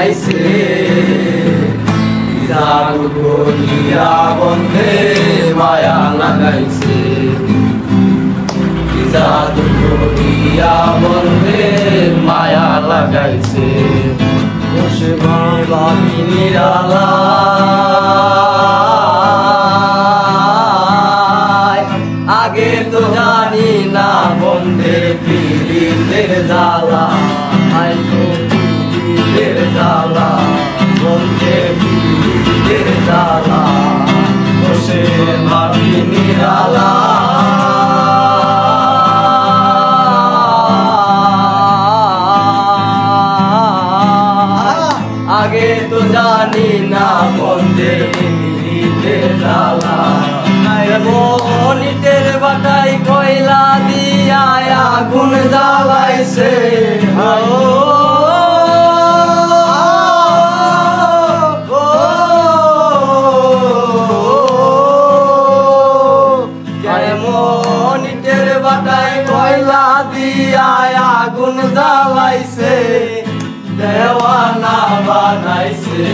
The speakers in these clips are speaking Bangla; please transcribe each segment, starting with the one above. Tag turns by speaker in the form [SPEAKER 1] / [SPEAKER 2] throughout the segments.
[SPEAKER 1] বানাইছে জাদু করিয়া বন্ধে মায়া লাগাইছে জাদু করিয়া বন্ধে মায়া লাগাইছে বসে বাঁধি নিরালায় আগে তো জানি না বন্ধের পীড়িতের জ্বালা আই তো পীড়িতের জ্বালা বন্ধের পীড়িতের জ্বালা বসে ভাবি নিরালা আগে তো জানি না বন্ধের পীড়িতের জ্বালা মনিটের বাটাই কয়লা দিয়া আগুন জ্বালাইছে মনিটের বাটাই কয়লা দিয়া আগুন জ্বালাইছে দেওয়ানা বানাইছে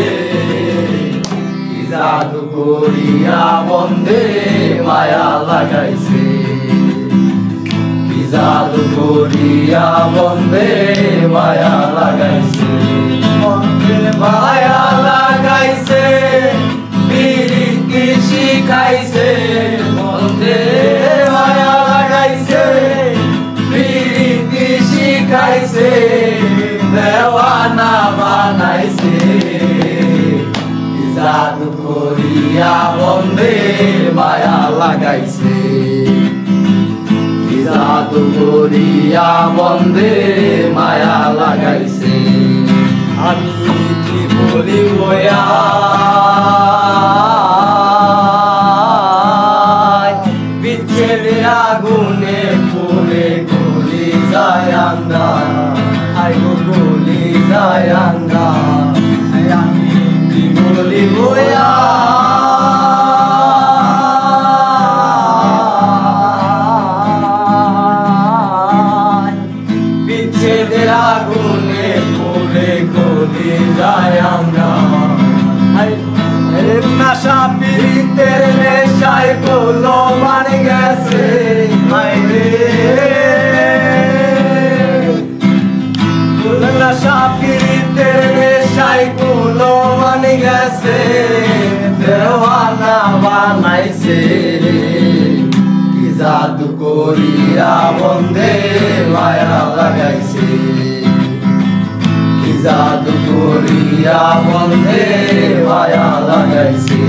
[SPEAKER 1] জাদু করিয়া বন্ধে মায়া লাগাইছে জাদু করিয়া বন্ধে মায়া লাগাইছে বন্ধে মায়া লাগাইছে পিরিতি শিখাইছে বন্ধে মায়া লাগাইছে পিরিতি শিখাইছে দেওয়ানা বানাইছে জাদু করিয়া বন্ধে মায়া লাগাইছে জাদু করিয়া বন্ধে মায়া লাগাইছে আমি কি বলি বয়া বিচ্ছেদের আগুনে পুরে গলি যায় আন্দা আই গলি যায় আন্দা আমি কি বলি বয়া বিচ্ছেদের আগুনে পুরে গলি যায় আন্দা নাশা পীড়িতের নেশায় গোলো মান গেছে নাশা পীড়িতের নেশায় গোলো মান গেছে দেওয়ানা বানাইছে জাদু করিয়া বন্ধে মায়া লাগাইছে জাদু করিয়া বন্ধে মায়া লাগাইছে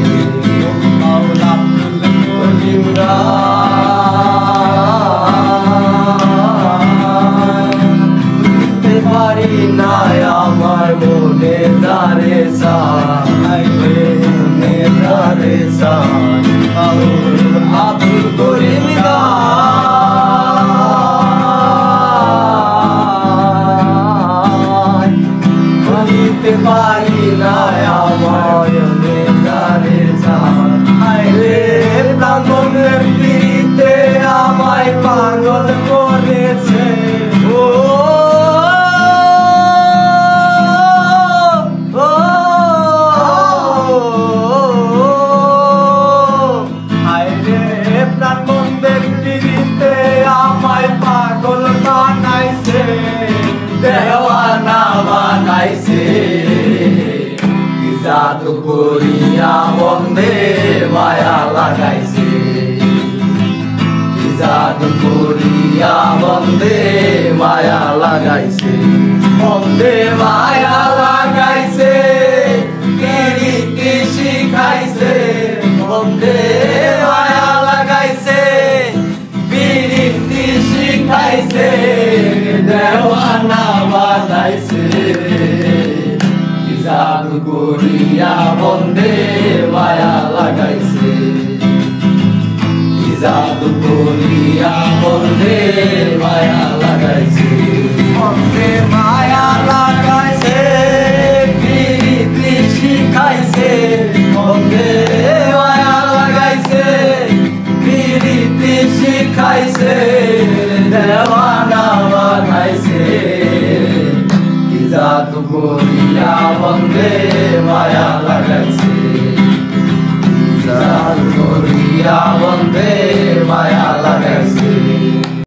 [SPEAKER 1] বুঝতে পারি না আমার মনে দারে মনে দারে আব্দুল করিম বুঝতে পারি না আমার দারে প্রাঙ্গণের পীড়িতে আমায় পাগল করেছে ও প্রাঙ্গণের পীড়িতে আমায় পাগল বানাইছে দেওয়ানা বানাইছে জাদু করিয়া বন্ধে মায়া লাগাইছে জাদু করিয়া বন্ধে মায়া লাগাইছে বন্ধে মায়া লাগাইছে পিরিতি শিখাইছে বন্ধে মায়া লাগাইছে পিরিতি শিখাইছে দেওয়ানা বানাইছে জাদু করিয়া বন্ধে মায়া লাগাইছে জাদু করিয়া বন্ধে মায়া লাগাইছে বন্ধে মায়া লাগাইছে পিরিতি শিখাইছে বন্ধে মায়া লাগাইছে পিরিতি শিখাইছে দেওয়ানা বানাইছে জাদু